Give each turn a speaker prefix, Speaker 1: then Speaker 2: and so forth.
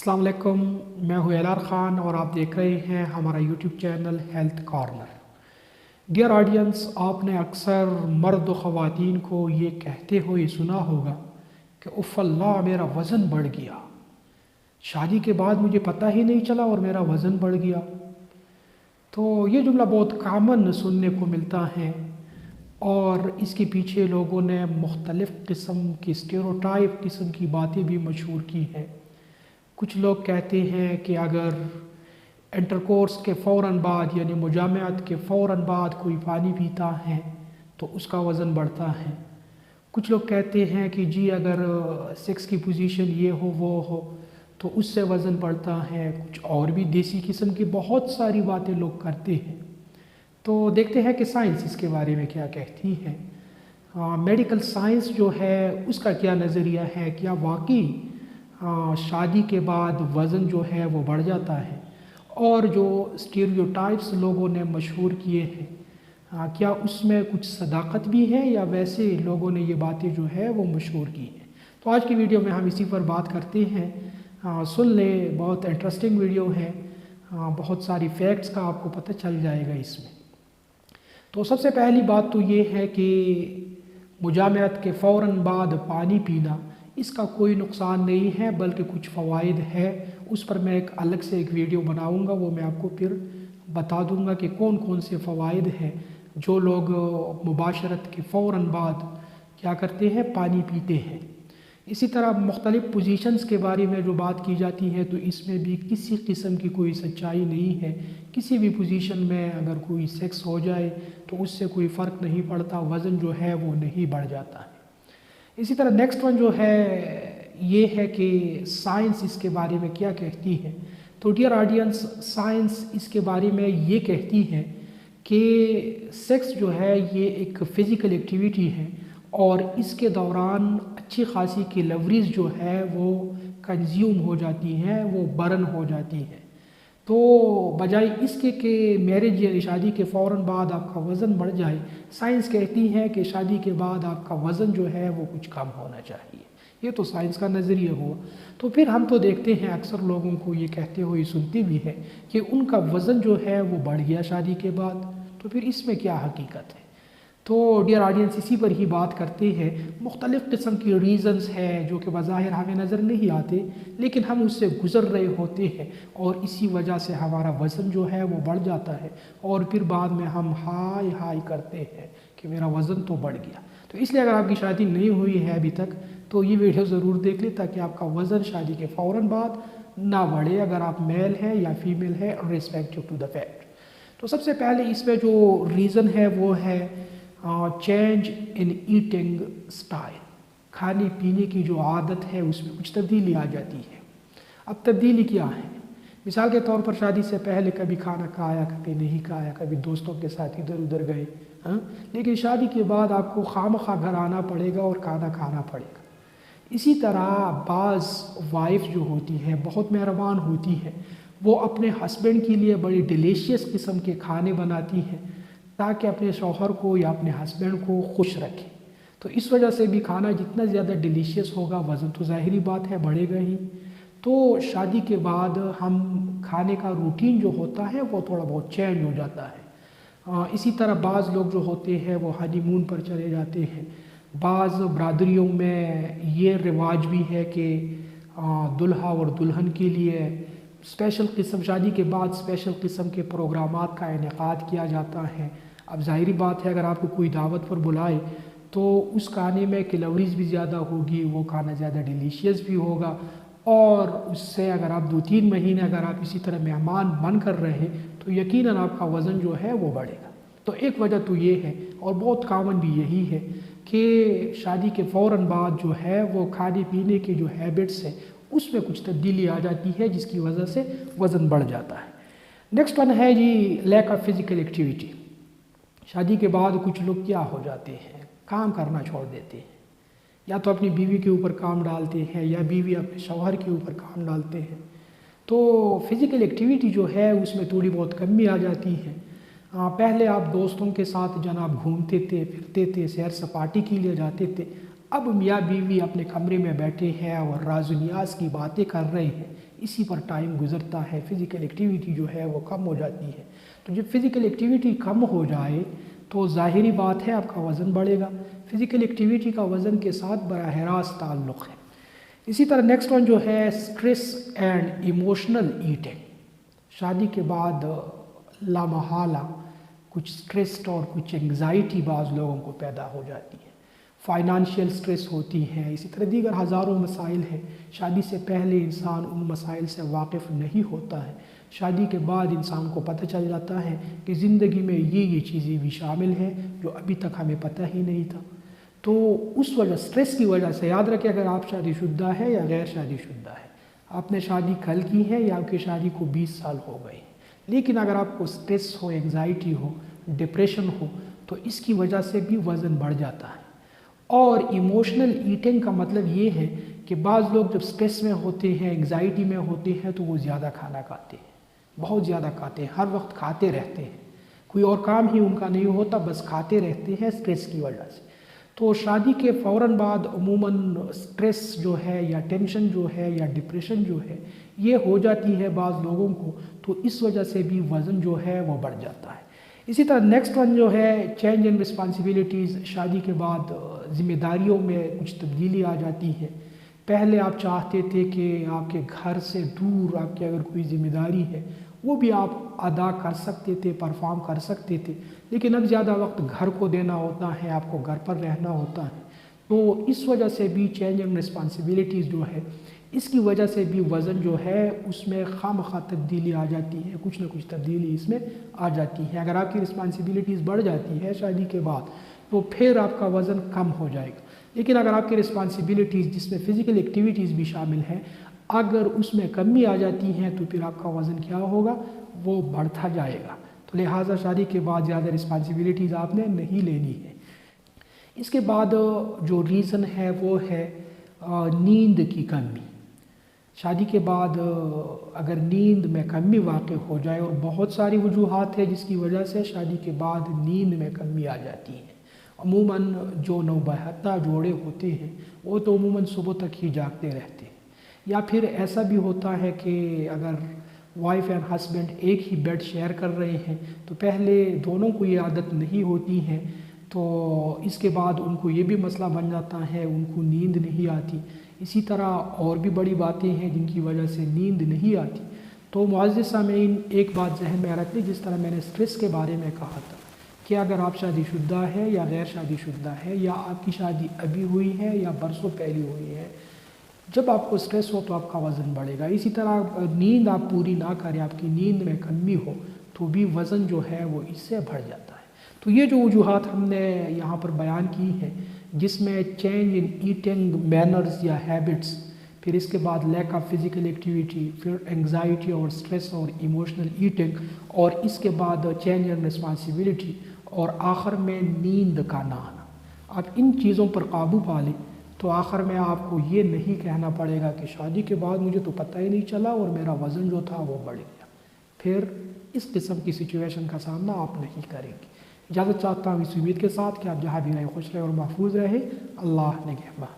Speaker 1: अस्सलाम वालेकुम, मैं हूँ एलार ख़ान और आप देख रहे हैं हमारा YouTube channel health corner. Dear audience, आपने अक्सर मर्द व ख़वातीन को ये कहते हुए सुना होगा कि उफ़ अल्लाह मेरा वज़न बढ़ गया, शादी के बाद मुझे पता ही नहीं चला और मेरा वज़न बढ़ गया। तो ये जुमला बहुत कामन सुनने को मिलता है और इसके पीछे लोगों ने मुख्तलिफ़ किस्म की स्टेरियोटाइप किस्म की बातें भी मशहूर की हैं। कुछ लोग कहते हैं कि अगर इंटरकोर्स के फ़ौरन बाद यानी मुजामत के फ़ौरन बाद कोई पानी पीता है तो उसका वज़न बढ़ता है। कुछ लोग कहते हैं कि जी अगर सेक्स की पोजीशन ये हो वो हो तो उससे वज़न बढ़ता है। कुछ और भी देसी किस्म की बहुत सारी बातें लोग करते हैं। तो देखते हैं कि साइंस इसके बारे में क्या कहती है। मेडिकल साइंस जो है उसका क्या नज़रिया है, क्या वाकई शादी के बाद वज़न जो है वो बढ़ जाता है, और जो स्टीरियोटाइप्स लोगों ने मशहूर किए हैं क्या उसमें कुछ सदाकत भी है या वैसे लोगों ने ये बातें जो है वो मशहूर की हैं। तो आज की वीडियो में हम इसी पर बात करते हैं। सुन ले, बहुत इंटरेस्टिंग वीडियो है, बहुत सारी फैक्ट्स का आपको पता चल जाएगा इसमें। तो सबसे पहली बात तो ये है कि मुजामत के फ़ौरन बाद पानी पीना इसका कोई नुकसान नहीं है बल्कि कुछ फ़वाइद है। उस पर मैं एक अलग से एक वीडियो बनाऊंगा, वो मैं आपको फिर बता दूंगा कि कौन कौन से फ़वाइद हैं जो लोग मुबाशरत के फ़ौरन बाद क्या करते हैं, पानी पीते हैं। इसी तरह मुख्तलिफ़ पोजीशंस के बारे में जो बात की जाती है तो इसमें भी किसी किस्म की कोई सच्चाई नहीं है। किसी भी पोजीशन में अगर कोई सेक्स हो जाए तो उससे कोई फ़र्क नहीं पड़ता, वज़न जो है वो नहीं बढ़ जाता है। इसी तरह नेक्स्ट वन जो है ये है कि साइंस इसके बारे में क्या कहती है। तो डियर ऑडियंस, साइंस इसके बारे में ये कहती है कि सेक्स जो है ये एक फ़िज़िकल एक्टिविटी है और इसके दौरान अच्छी खासी कैलोरीज़ जो है वो कंज्यूम हो जाती हैं, वो बर्न हो जाती हैं। तो बजाय इसके कि मैरिज यानी शादी के फ़ौरन बाद आपका वज़न बढ़ जाए, साइंस कहती है कि शादी के बाद आपका वज़न जो है वो कुछ कम होना चाहिए। ये तो साइंस का नज़रिया हुआ। तो फिर हम तो देखते हैं अक्सर लोगों को ये कहते हुए सुनते भी हैं कि उनका वज़न जो है वो बढ़ गया शादी के बाद। तो फिर इसमें क्या हकीकत है। तो डियर ऑडियंस, इसी पर ही बात करते हैं। मुख्तलिफ़ किस्म की रीज़न्स हैं जो कि बज़ाहिर हमें नज़र नहीं आते लेकिन हम उससे गुज़र रहे होते हैं और इसी वजह से हमारा वज़न जो है वो बढ़ जाता है और फिर बाद में हम हाय हाय करते हैं कि मेरा वज़न तो बढ़ गया। तो इसलिए अगर आपकी शादी नहीं हुई है अभी तक तो ये वीडियो ज़रूर देख लें ताकि आपका वज़न शादी के फ़ौरन बाद ना बढ़े, अगर आप मेल है या फीमेल है, रिस्पेक्टिव टू द फैक्ट। तो सबसे पहले इसमें जो रीज़न है वो है चेंज इन ईटिंग स्टाइल। खाने पीने की जो आदत है उसमें कुछ तब्दीली आ जाती है। अब तब्दीली क्या है? मिसाल के तौर पर शादी से पहले कभी खाना खाया, कभी नहीं खाया, कभी दोस्तों के साथ इधर उधर गए, लेकिन शादी के बाद आपको खामखा घर आना पड़ेगा और खाना खाना पड़ेगा। इसी तरह बाज़ वाइफ जो होती है बहुत मेहरबान होती है, वो अपने हस्बैंड के लिए बड़ी डिलीशियस किस्म के खाने बनाती हैं ताकि अपने शौहर को या अपने हस्बैंड को खुश रखें। तो इस वजह से भी खाना जितना ज़्यादा डिलीशियस होगा वज़न तो ज़ाहिरी बात है बढ़ेगा ही। तो शादी के बाद हम खाने का रूटीन जो होता है वो थोड़ा बहुत चेंज हो जाता है। इसी तरह बाज़ लोग जो होते हैं वो हनीमून पर चले जाते हैं। बाज़ बरादरियों में ये रिवाज भी है कि दुल्हा और दुल्हन के लिए स्पेशल किस्म, शादी के बाद स्पेशल किस्म के प्रोग्रामात का इनेकाद किया जाता है। अब ज़ाहिरी बात है अगर आपको कोई दावत पर बुलाए तो उस खाने में कैलोरीज़ भी ज़्यादा होगी, वो खाना ज़्यादा डिलीशियस भी होगा और उससे अगर आप 2-3 महीने अगर आप इसी तरह मेहमान बन कर रहे तो यकीनन आपका वज़न जो है वो बढ़ेगा। तो एक वजह तो ये है और बहुत कॉमन भी यही है कि शादी के फ़ौरन बाद जो है वो खाने पीने के जो हैबिट्स हैं उसमें कुछ तब्दीली आ जाती है जिसकी वजह से वज़न बढ़ जाता है। नेक्स्ट वन है जी लैक ऑफ फिज़िकल एक्टिविटी। शादी के बाद कुछ लोग क्या हो जाते हैं, काम करना छोड़ देते हैं, या तो अपनी बीवी के ऊपर काम डालते हैं या बीवी अपने शौहर के ऊपर काम डालते हैं। तो फ़िज़िकल एक्टिविटी जो है उसमें थोड़ी बहुत कमी आ जाती है। पहले आप दोस्तों के साथ जनाब घूमते थे, फिरते थे, सैर सपाटे के लिए जाते थे। अब मियाँ बीवी अपने कमरे में बैठे हैं और राज़-उ-नियाज़ की बातें कर रहे हैं। اسی پر ٹائم گزرتا ہے، فزیکل ایکٹیویٹی جو ہے وہ کم ہو جاتی ہے۔ تو جب فزیکل ایکٹیویٹی کم ہو جائے تو ظاہری بات ہے آپ کا وزن بڑھے گا۔ فزیکل ایکٹیویٹی کا وزن کے ساتھ براہ راست تعلق ہے۔ اسی طرح نیکسٹ ون جو ہے اسٹریس اینڈ ایموشنل ایٹنگ۔ شادی کے بعد لامحالہ کچھ اسٹریس اور کچھ انگزائٹی بعض لوگوں کو پیدا ہو جاتی ہے، فائنانشیل سٹریس ہوتی ہیں، اسی طرح دیگر ہزاروں مسائل ہیں۔ شادی سے پہلے انسان ان مسائل سے واقف نہیں ہوتا ہے، شادی کے بعد انسان کو پتہ چل جاتا ہے کہ زندگی میں یہ چیزیں بھی شامل ہیں جو ابھی تک ہمیں پتہ ہی نہیں تھا۔ تو اس وجہ سٹریس کی وجہ سے یاد رکھیں، اگر آپ شادی شدہ ہے یا غیر شادی شدہ ہے، آپ نے شادی کل کی ہے یا آپ کی شادی کو 20 سال ہو گئے ہیں، لیکن اگر آپ کو سٹریس ہو، انگزائٹی ہو، ڈپریشن ہو تو اس کی وجہ سے بھی وزن بڑھ جاتا ہے۔ اور ایموشنل ایٹنگ کا مطلب یہ ہے کہ بعض لوگ جب سٹریس میں ہوتے ہیں، انگزائٹی میں ہوتے ہیں تو وہ زیادہ کھانا کھاتے ہیں، بہت زیادہ کھاتے ہیں، ہر وقت کھاتے رہتے ہیں، کوئی اور کام ہی ان کا نہیں ہوتا، بس کھاتے رہتے ہیں سٹریس کی وجہ سے۔ تو شادی کے فوراً بعد عموماً سٹریس جو ہے یا ٹینشن جو ہے یا ڈپریشن جو ہے یہ ہو جاتی ہے بعض لوگوں کو، تو اس وجہ سے بھی وزن جو ہے وہ بڑھ جاتا ہے۔ اسی طرح نیکسٹ ون جو ہے چینج ان رسپانسبلٹیز۔ شادی کے بعد ذمہ داریوں میں کچھ تبدیلی آ جاتی ہے۔ پہلے آپ چاہتے تھے کہ آپ کے گھر سے دور آپ کی اگر کوئی ذمہ داری ہے وہ بھی آپ ادا کر سکتے تھے، پرفارم کر سکتے تھے، لیکن اب زیادہ وقت گھر کو دینا ہوتا ہے، آپ کو گھر پر رہنا ہوتا ہے۔ تو اس وجہ سے بھی چینج ان رسپانسبلٹیز جو ہے اس کی وجہ سے بھی وزن جو ہے اس میں خواہ تبدیلی آ جاتی ہے، کچھ نہ کچھ تبدیلی اس میں آ جاتی ہے۔ اگر آپ کی رسپانسبلٹیز بڑھ جاتی ہے شادی کے بعد تو پھر آپ کا وزن کم ہو جائے گا، لیکن اگر آپ کی رسپانسبلٹیز جس میں فزیکل ایکٹیویٹیز بھی شامل ہیں اگر اس میں کمی آ جاتی ہیں تو پھر آپ کا وزن کیا ہوگا، وہ بڑھتا جائے گا۔ تو لہٰذا شادی کے بعد زیادہ رسپانسبلٹیز آپ نے نہیں لینی ہے۔ اس کے بعد جو ریزن ہے وہ ہے نیند کی کمی۔ شادی کے بعد اگر نیند میں کمی واقع ہو جائے، اور بہت ساری وجوہات ہیں جس کی وجہ سے شادی کے بعد نیند میں کمی آ جاتی ہے۔ عموماً جو نوبہتہ جوڑے ہوتے ہیں وہ تو عموماً صبح تک ہی جاگتے رہتے ہیں، یا پھر ایسا بھی ہوتا ہے کہ اگر وائف اینڈ ہسبینڈ ایک ہی بیڈ شیئر کر رہے ہیں تو پہلے دونوں کو یہ عادت نہیں ہوتی ہے، تو اس کے بعد ان کو یہ بھی مسئلہ بن جاتا ہے، ان کو نیند نہیں آتی۔ اسی طرح اور بھی بڑی باتیں ہیں جن کی وجہ سے نیند نہیں آتی۔ تو معزز سامعین، ایک بات ذہن میں رکھ لیں، جس طرح میں نے سٹریس کے بارے میں کہا تھا کہ اگر آپ شادی شدہ ہے یا غیر شادی شدہ ہے، یا آپ کی شادی ابھی ہوئی ہے یا برسوں پہلی ہوئی ہے، جب آپ کو سٹریس ہو تو آپ کا وزن بڑھے گا۔ اسی طرح نیند آپ پوری نہ کریں، آپ کی نیند میں کمی ہو تو بھی وزن جو ہے وہ اس سے بڑھ جاتا ہے۔ تو یہ جو وجوہات ہم نے یہاں پر بیان کی ہیں، جس میں چینج ان ایٹنگ مینرز یا ہیبٹس، پھر اس کے بعد لیک آف فزیکل ایکٹیویٹی، پھر انگزائٹی اور سٹریس اور ایموشنل ایٹنگ، اور اس کے بعد چینج ان رسپانسبلٹی، اور آخر میں نیند کا نہ آنا۔ آپ ان چیزوں پر قابو پا لیں تو آخر میں آپ کو یہ نہیں کہنا پڑے گا کہ شادی کے بعد مجھے تو پتہ ہی نہیں چلا اور میرا وزن جو تھا وہ بڑھ گیا۔ پھر اس قسم کی سچویشن کا سامنا آپ نہیں کریں گے۔ اجازت چاہتا ہوں اس امید کے ساتھ کہ آپ جہاں بھی رہیں خوش رہیں اور محفوظ رہیں۔ اللہ نگہبان۔